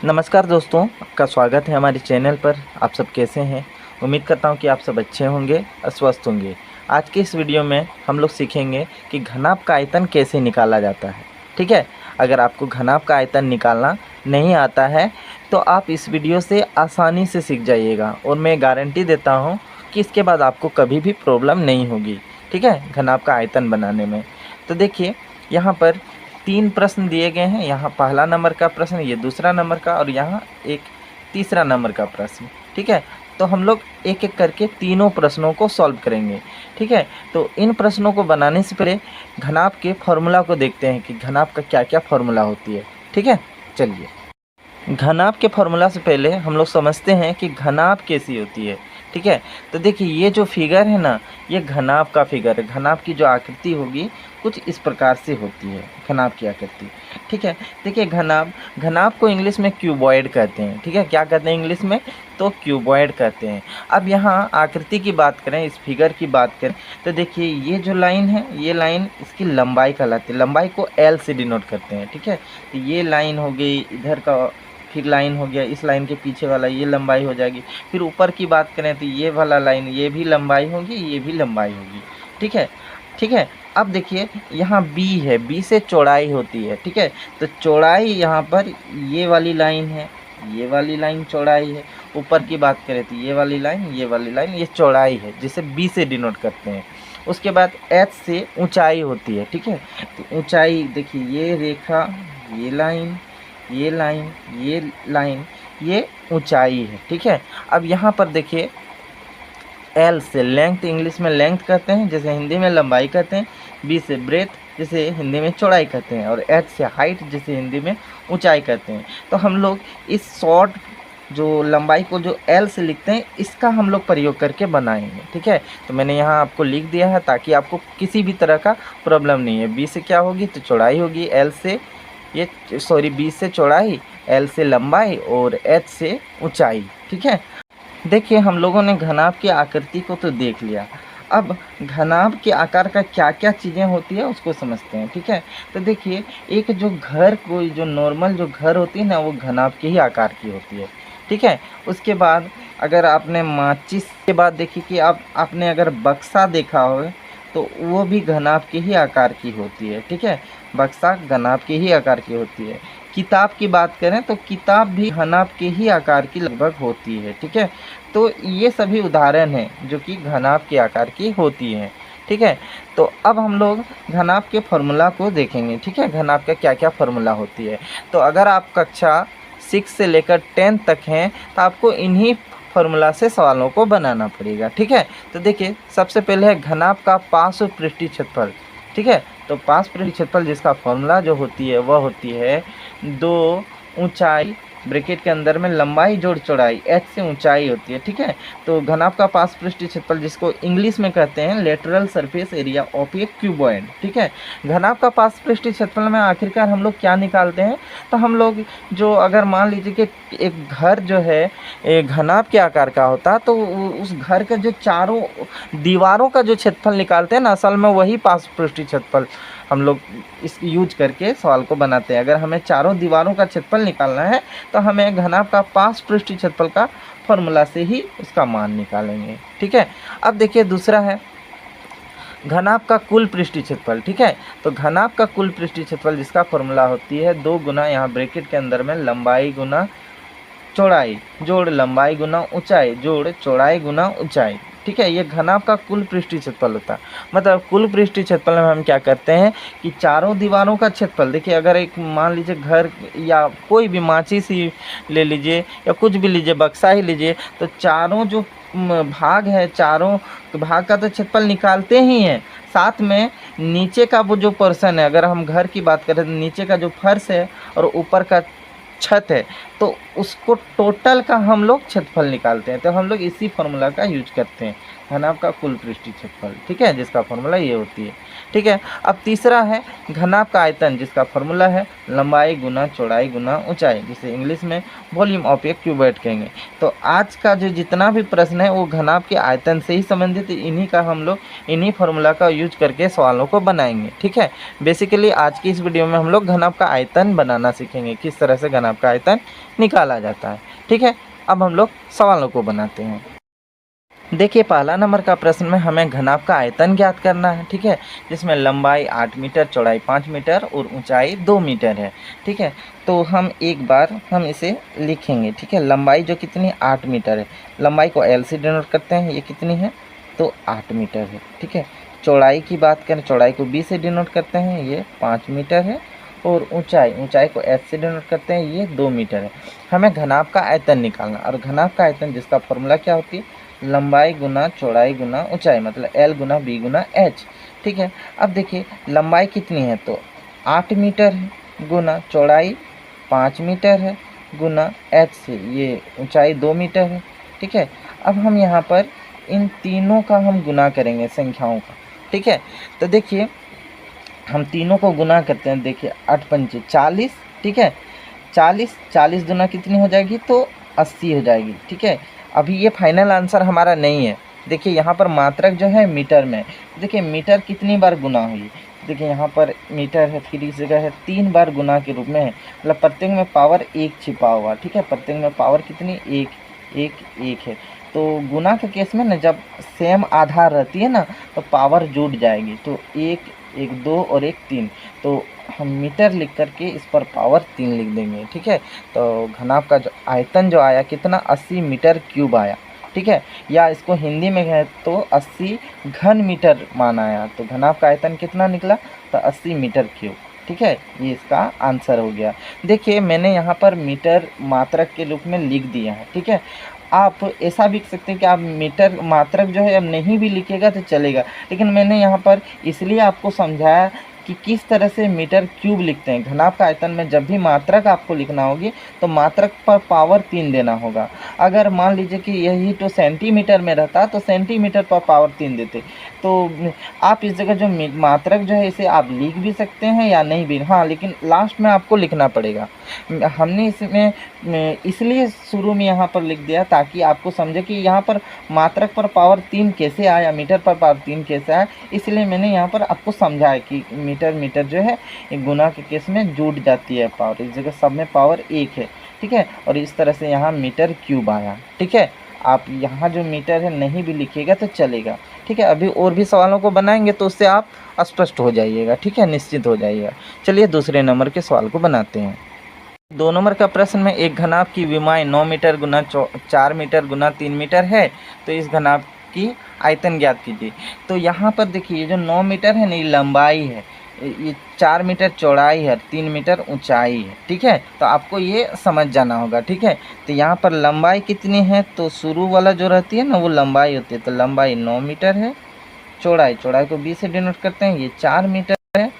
नमस्कार दोस्तों, आपका स्वागत है हमारे चैनल पर। आप सब कैसे हैं? उम्मीद करता हूं कि आप सब अच्छे होंगे और स्वस्थ होंगे। आज के इस वीडियो में हम लोग सीखेंगे कि घनाभ का आयतन कैसे निकाला जाता है। ठीक है, अगर आपको घनाभ का आयतन निकालना नहीं आता है तो आप इस वीडियो से आसानी से सीख जाइएगा और मैं गारंटी देता हूँ कि इसके बाद आपको कभी भी प्रॉब्लम नहीं होगी। ठीक है, घनाभ का आयतन बनाने में। तो देखिए, यहाँ पर 3 प्रश्न दिए गए हैं। यहाँ पहला नंबर का प्रश्न, ये दूसरा नंबर का और यहाँ एक तीसरा नंबर का प्रश्न। ठीक है, तो हम लोग एक एक करके तीनों प्रश्नों को सॉल्व करेंगे। ठीक है, तो इन प्रश्नों को बनाने से पहले घनाभ के फॉर्मूला को देखते हैं कि घनाभ का क्या क्या फॉर्मूला होती है। ठीक है, चलिए। घनाभ के फॉर्मूला से पहले हम लोग समझते हैं कि घनाभ कैसी होती है। ठीक है, तो देखिए ये जो फिगर है ना, ये घनाभ का फिगर है। घनाभ की जो आकृति होगी कुछ इस प्रकार से होती है, घनाभ की आकृति। ठीक है, देखिए घनाभ को इंग्लिश में क्यूबॉइड कहते हैं। ठीक है, क्या कहते हैं इंग्लिश में? तो क्यूबॉइड कहते हैं। अब यहाँ आकृति की बात करें, इस फिगर की बात करें, तो देखिए ये जो लाइन है, ये लाइन इसकी लंबाई कहलाती है। लंबाई को एल से डिनोट करते हैं। ठीक है, तो ये लाइन हो गई, इधर का फिर लाइन हो गया, इस लाइन के पीछे वाला ये लंबाई हो जाएगी। फिर ऊपर की बात करें तो ये वाला लाइन, ये भी लंबाई होगी, ये भी लंबाई होगी। ठीक है, ठीक है। अब देखिए यहाँ बी है, बी से चौड़ाई होती है। ठीक है, तो चौड़ाई यहाँ पर ये वाली लाइन है, ये वाली लाइन चौड़ाई है। ऊपर की बात करें तो ये वाली लाइन, ये वाली लाइन, ये चौड़ाई है, जिसे बी से डिनोट करते हैं। उसके बाद एच से ऊंचाई होती है। ठीक है, तो ऊंचाई देखिए ये रेखा, ये लाइन, ये लाइन, ये लाइन, ये ऊंचाई है। ठीक है, अब यहाँ पर देखिए एल से लेंथ, इंग्लिश में लेंथ कहते हैं, जैसे हिंदी में लंबाई कहते हैं। बी से ब्रेथ, जिसे हिंदी में चौड़ाई कहते हैं। और एच से हाइट, जिसे हिंदी में ऊंचाई कहते हैं। तो हम लोग इस शॉर्ट जो लंबाई को जो एल से लिखते हैं, इसका हम लोग प्रयोग करके बनाएंगे। ठीक है, तो मैंने यहाँ आपको लिख दिया है ताकि आपको किसी भी तरह का प्रॉब्लम नहीं है। बी से क्या होगी तो चौड़ाई होगी, एल से बी से चौड़ाई, एल से लंबाई और एच से ऊंचाई। ठीक है, देखिए हम लोगों ने घनाभ की आकृति को तो देख लिया। अब घनाभ के आकार का क्या क्या चीज़ें होती है उसको समझते हैं। ठीक है, तो देखिए एक जो घर, कोई जो नॉर्मल जो घर होती है ना, वो घनाभ के ही आकार की होती है। ठीक है, उसके बाद अगर आपने माचिस के बाद देखिए कि आपने अगर बक्सा देखा हो तो वो भी घनाभ के ही आकार की होती है। ठीक है, बक्सा घनाभ के ही आकार की होती है। किताब की बात करें तो किताब भी घनाभ के ही आकार की लगभग होती है। ठीक है, तो ये सभी उदाहरण हैं जो कि घनाभ के आकार की होती हैं। ठीक है, तो अब हम लोग घनाभ के फॉर्मूला को देखेंगे। ठीक है, घनाभ का क्या क्या फॉर्मूला होती है। तो अगर आप कक्षा 6 से लेकर 10 तक हैं तो आपको इन्हीं फॉर्मूला से सवालों को बनाना पड़ेगा। ठीक है, तो देखिए सबसे पहले है घनाभ का पार्श्व पृष्ठीय क्षेत्रफल। ठीक है, तो पार्श्व पृष्ठीय क्षेत्रफल जिसका फॉर्मूला जो होती है वह होती है 2 ऊंचाई ब्रैकेट के अंदर में लंबाई जोड़ चौड़ाई, एच से ऊंचाई होती है। ठीक है, तो घनाभ का पार्श्व पृष्ठीय क्षेत्रफल जिसको इंग्लिश में कहते हैं lateral surface area of A cuboid. ठीक है, घनाभ का पार्श्व पृष्ठीय क्षेत्रफल में आखिरकार हम लोग क्या निकालते हैं, तो हम लोग जो अगर मान लीजिए कि एक घर जो है घनाभ के आकार का होता तो उस घर का जो चारों दीवारों का जो क्षेत्रफल निकालते हैं ना, असल में वही पार्श्व पृष्ठीय क्षेत्रफल हम लोग इस यूज करके सवाल को बनाते हैं। अगर हमें चारों दीवारों का क्षेत्रफल निकालना है तो हमें घनाभ का पार्श्व पृष्ठीय क्षेत्रफल का फॉर्मूला से ही उसका मान निकालेंगे। ठीक है, अब देखिए दूसरा है घनाभ का कुल पृष्ठीय क्षेत्रफल। ठीक है, तो घनाभ का कुल पृष्ठीय क्षेत्रफल जिसका फॉर्मूला होती है 2 गुना, यहाँ ब्रैकेट के अंदर में लंबाई गुना चौड़ाई जोड़ लंबाई गुना ऊंचाई जोड़ चौड़ाई गुना ऊंचाई। ठीक है, ये घनाभ का कुल पृष्ठीय क्षेत्रफल होता है। मतलब कुल पृष्ठीय क्षेत्रफल में हम क्या करते हैं कि चारों दीवारों का क्षेत्रफल, देखिए अगर एक मान लीजिए घर या कोई भी माचिस ही ले लीजिए या कुछ भी लीजिए, बक्सा ही लीजिए, तो चारों जो भाग है, चारों भाग का तो क्षेत्रफल निकालते ही हैं, साथ में नीचे का वो जो पोर्शन है, अगर हम घर की बात करें तो नीचे का जो फर्श है और ऊपर का छत है, तो उसको टोटल का हम लोग क्षेत्रफल निकालते हैं। तो हम लोग इसी फॉर्मूला का यूज करते हैं, घनाभ का कुल पृष्ठीय क्षेत्रफल। ठीक है, जिसका फॉर्मूला ये होती है। ठीक है। अब तीसरा है घनाभ का आयतन, जिसका फॉर्मूला है लंबाई गुना चौड़ाई गुना ऊंचाई, जिसे इंग्लिश में वॉल्यूम ऑफ ए क्यूबॉइड कहेंगे। तो आज का जो जितना भी प्रश्न है वो घनाभ के आयतन से ही संबंधित, इन्हीं का हम लोग इन्हीं फॉर्मूला का यूज करके सवालों को बनाएंगे, ठीक है। बेसिकली आज की इस वीडियो में हम लोग घनाभ का आयतन बनाना सीखेंगे, किस तरह से घनाभ का आयतन निकाला जाता है, ठीक है। अब हम लोग सवालों को बनाते हैं। देखिए पहला नंबर का प्रश्न में हमें घनाभ का आयतन ज्ञात करना है, ठीक है, जिसमें लंबाई 8 मीटर चौड़ाई 5 मीटर और ऊंचाई 2 मीटर है, ठीक है। तो हम एक बार हम इसे लिखेंगे, ठीक है। लंबाई जो कितनी 8 मीटर है, लंबाई को एल से डिनोट करते हैं, ये कितनी है तो 8 मीटर है, ठीक है। चौड़ाई की बात करें, चौड़ाई को बी से डिनोट करते हैं, ये 5 मीटर है। और ऊंचाई को एच से डिनोट करते हैं, ये 2 मीटर है। हमें घनाभ का आयतन निकालना, और घनाभ का आयतन जिसका फॉर्मूला क्या होती है लंबाई गुना चौड़ाई गुना ऊंचाई, मतलब एल गुना बी गुना एच, ठीक है। अब देखिए लंबाई कितनी है तो 8 मीटर है, गुना चौड़ाई 5 मीटर है, गुना एच से ये ऊंचाई 2 मीटर है, ठीक है। अब हम यहाँ पर इन तीनों का हम गुना करेंगे संख्याओं का, ठीक है। तो देखिए हम तीनों को गुना करते हैं, देखिए 8 पंचे 40, ठीक है। 40 दुना कितनी हो जाएगी तो 80 हो जाएगी, ठीक है। अभी ये फाइनल आंसर हमारा नहीं है, देखिए यहाँ पर मात्रक जो है मीटर में, देखिए मीटर कितनी बार गुना हुई, देखिए यहाँ पर मीटर है, फिर इस जगह है 3 बार गुना के रूप में है, मतलब प्रत्येक में पावर 1 छिपा हुआ, ठीक है। प्रत्येक में पावर कितनी 1 है। तो गुना के केस में ना जब सेम आधार रहती है ना तो पावर जुड़ जाएगी, तो 1 2 और 1 3, तो हम मीटर लिख करके इस पर पावर 3 लिख देंगे, ठीक है। तो घनाभ का जो आयतन जो आया कितना 80 मीटर क्यूब आया, ठीक है। या इसको हिंदी में कहें तो 80 घन मीटर मान आया, तो घनाभ का आयतन कितना निकला तो 80 मीटर क्यूब, ठीक है। ये इसका आंसर हो गया। देखिए मैंने यहाँ पर मीटर मात्रक के रूप में लिख दिया है, ठीक है। आप ऐसा भी लिख सकते हैं कि आप मीटर मात्रक जो है अब नहीं भी लिखेगा तो चलेगा, लेकिन मैंने यहाँ पर इसलिए आपको समझाया कि किस तरह से मीटर क्यूब लिखते हैं। घनाभ का आयतन में जब भी मात्रक आपको लिखना होगी तो मात्रक पर पावर 3 देना होगा। अगर मान लीजिए कि यही तो सेंटीमीटर में रहता तो सेंटीमीटर पर पावर 3 देते, तो आप इस जगह जो मात्रक जो है इसे आप लिख भी सकते हैं या नहीं भी, हाँ, लेकिन लास्ट में आपको लिखना पड़ेगा। हमने इसमें इसलिए शुरू में यहाँ पर लिख दिया ताकि आपको समझे कि यहाँ पर मात्रक पर पावर 3 कैसे आया, मीटर पर पावर 3 कैसे आया, इसलिए मैंने यहाँ पर आपको समझाया कि मीटर जो है गुना के केस में जुड़ जाती है पावर, इस जगह सब में पावर 1 है, ठीक है। और इस तरह से यहाँ मीटर क्यूब आया, ठीक है। आप यहाँ जो मीटर है नहीं भी लिखिएगा तो चलेगा, ठीक है। अभी और भी सवालों को बनाएंगे तो उससे आप स्पष्ट हो जाइएगा, ठीक है, निश्चित हो जाइएगा। चलिए दूसरे नंबर के सवाल को बनाते हैं। 2 नंबर का प्रश्न में एक घनाभ की विमाएँ 9 मीटर गुना 4 मीटर गुना 3 मीटर है, तो इस घनाभ की आयतन ज्ञात कीजिए। तो यहाँ पर देखिए जो 9 मीटर है नहीं लंबाई है, ये 4 मीटर चौड़ाई है, 3 मीटर ऊंचाई है, ठीक है। तो आपको ये समझ जाना होगा, ठीक है। तो यहाँ पर लंबाई कितनी है तो शुरू वाला जो रहती है ना वो लंबाई होती है, तो लंबाई 9 मीटर है। चौड़ाई को 20 से डिनोट करते हैं, ये 4 मीटर है।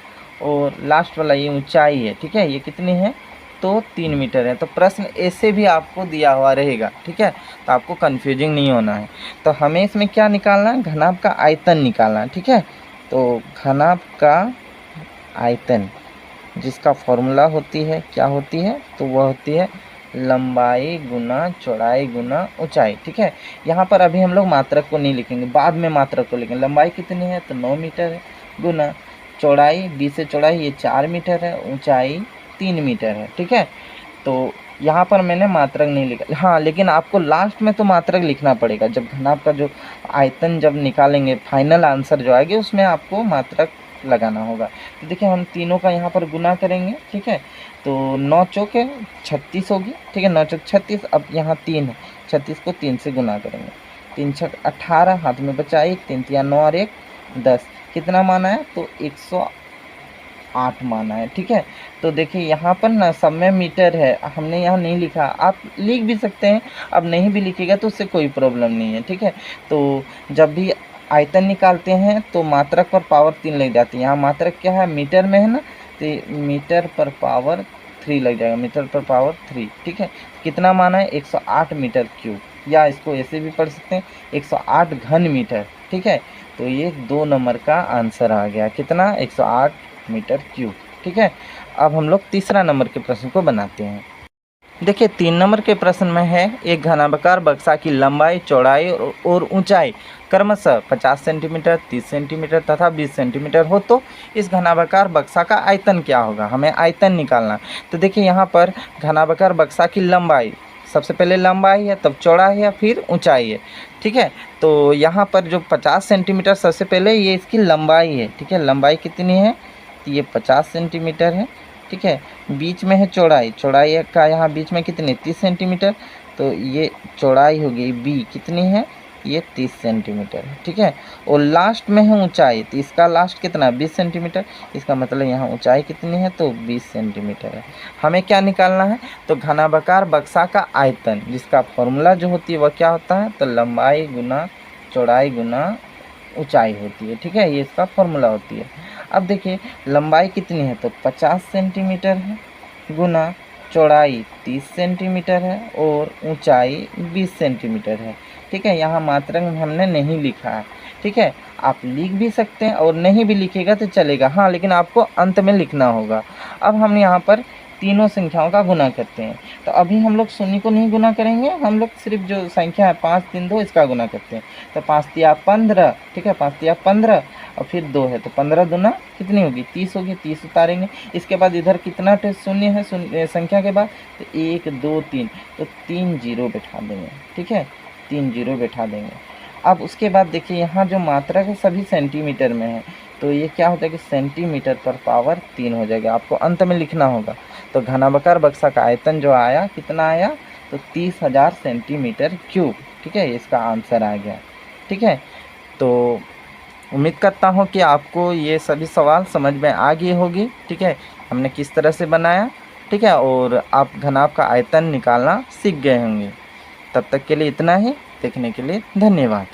और लास्ट वाला ये ऊंचाई है, ठीक है, ये कितनी है तो 3 मीटर है। तो प्रश्न ऐसे भी आपको दिया हुआ रहेगा, ठीक है, तो आपको कन्फ्यूजिंग नहीं होना है। तो हमें इसमें क्या निकालना है घनाभ का आयतन निकालना है, ठीक है। तो घनाभ का आयतन जिसका फॉर्मूला होती है क्या होती है तो वह होती है लंबाई गुना चौड़ाई गुना ऊंचाई, ठीक है। यहाँ पर अभी हम लोग मात्रक को नहीं लिखेंगे, बाद में मात्रक को लिखेंगे। लंबाई कितनी है तो 9 मीटर है, गुना चौड़ाई 20 से चौड़ाई ये 4 मीटर है, ऊंचाई 3 मीटर है, ठीक है। तो यहाँ पर मैंने मात्रक नहीं लिखा, हाँ, लेकिन आपको लास्ट में तो मात्रक लिखना पड़ेगा। जब घनाभ का जो आयतन जब निकालेंगे फाइनल आंसर जो आएगी उसमें आपको मात्रक लगाना होगा। तो देखिए हम तीनों का यहाँ पर गुना करेंगे, ठीक है। तो 9 चौके 36 होगी, ठीक है, 9 चौक 36। अब यहाँ 3 है, 36 को 3 से गुना करेंगे, 3 छक 18, हाथ में बचा 1, 3 तिया 9 और 1 10, कितना माना है तो 108 माना है, ठीक है। तो देखिए यहाँ पर ना सब में मीटर है, हमने यहाँ नहीं लिखा, आप लिख भी सकते हैं, अब नहीं भी लिखिएगा तो उससे कोई प्रॉब्लम नहीं है, ठीक है। तो जब भी आयतन निकालते हैं तो मात्रक पर पावर 3 लग जाती है। यहाँ मात्रक क्या है मीटर में है ना, तो मीटर पर पावर 3 लग जाएगा, मीटर पर पावर 3, ठीक है। कितना माना है 108 मीटर क्यूब, या इसको ऐसे भी पढ़ सकते हैं 108 घन मीटर, ठीक है। तो ये 2 नंबर का आंसर आ गया। कितना? 108 मीटर क्यूब। ठीक है, अब हम लोग तीसरा नंबर के प्रश्न को बनाते हैं। देखिए 3 नंबर के प्रश्न में है, एक घनाकार बक्सा की लंबाई, चौड़ाई और ऊंचाई क्रमशः 50 सेंटीमीटर, 30 सेंटीमीटर तथा 20 सेंटीमीटर हो तो इस घनाकार बक्सा का आयतन क्या होगा? हमें आयतन निकालना। तो देखिए यहाँ पर घनाकार बक्सा की लंबाई, सबसे पहले लंबाई है, तब चौड़ाई है, फिर ऊंचाई है। ठीक है, तो यहाँ पर जो 50 सेंटीमीटर सबसे पहले ये इसकी लंबाई है। ठीक है, लंबाई कितनी है? तो ये 50 सेंटीमीटर है। ठीक है, बीच में है चौड़ाई, चौड़ाई का यहाँ बीच में कितनी? 30 सेंटीमीटर। तो ये चौड़ाई होगी बी, कितनी है? ये 30 सेंटीमीटर है। ठीक है, और लास्ट में है ऊंचाई, तो इसका लास्ट कितना? 20 सेंटीमीटर। इसका मतलब यहाँ ऊंचाई कितनी है? तो 20 सेंटीमीटर है। हमें क्या निकालना है? तो घनाकार बक्सा का आयतन, जिसका फॉर्मूला जो होती है वह क्या होता है? तो लंबाई गुना चौड़ाई गुना ऊंचाई होती है। ठीक है, ये इसका फॉर्मूला होती है। अब देखिए लंबाई कितनी है? तो 50 सेंटीमीटर है, गुना चौड़ाई 30 सेंटीमीटर है और ऊंचाई 20 सेंटीमीटर है। ठीक है, यहाँ मात्रक में हमने नहीं लिखा है। ठीक है, आप लिख भी सकते हैं और नहीं भी लिखेगा तो चलेगा, हाँ, लेकिन आपको अंत में लिखना होगा। अब हम यहाँ पर तीनों संख्याओं का गुना करते हैं। तो अभी हम लोग शून्य को नहीं गुना करेंगे, हम लोग सिर्फ जो संख्या है 5 3 2 इसका गुना करते हैं। तो 5 तिया 15। ठीक है, 5 तिया 15 और फिर 2 है, तो 15 दूना कितनी होगी? 30 होगी। 30 उतारेंगे, इसके बाद इधर कितना शून्य है संख्या के बाद? तो 1 2 3, तो 3 जीरो बैठा देंगे। ठीक है, 3 जीरो बैठा देंगे। अब उसके बाद देखिए यहाँ जो मात्रक है सभी सेंटीमीटर में है, तो ये क्या होता है कि सेंटीमीटर पर पावर 3 हो जाएगा। आपको अंत में लिखना होगा। तो घनाकार बक्सा का आयतन जो आया, कितना आया? तो 30,000 सेंटीमीटर क्यूब। ठीक है, इसका आंसर आ गया। ठीक है, तो उम्मीद करता हूँ कि आपको ये सभी सवाल समझ में आ गई होगी। ठीक है, हमने किस तरह से बनाया। ठीक है, और आप घनाभ का आयतन निकालना सीख गए होंगे। तब तक के लिए इतना ही। देखने के लिए धन्यवाद।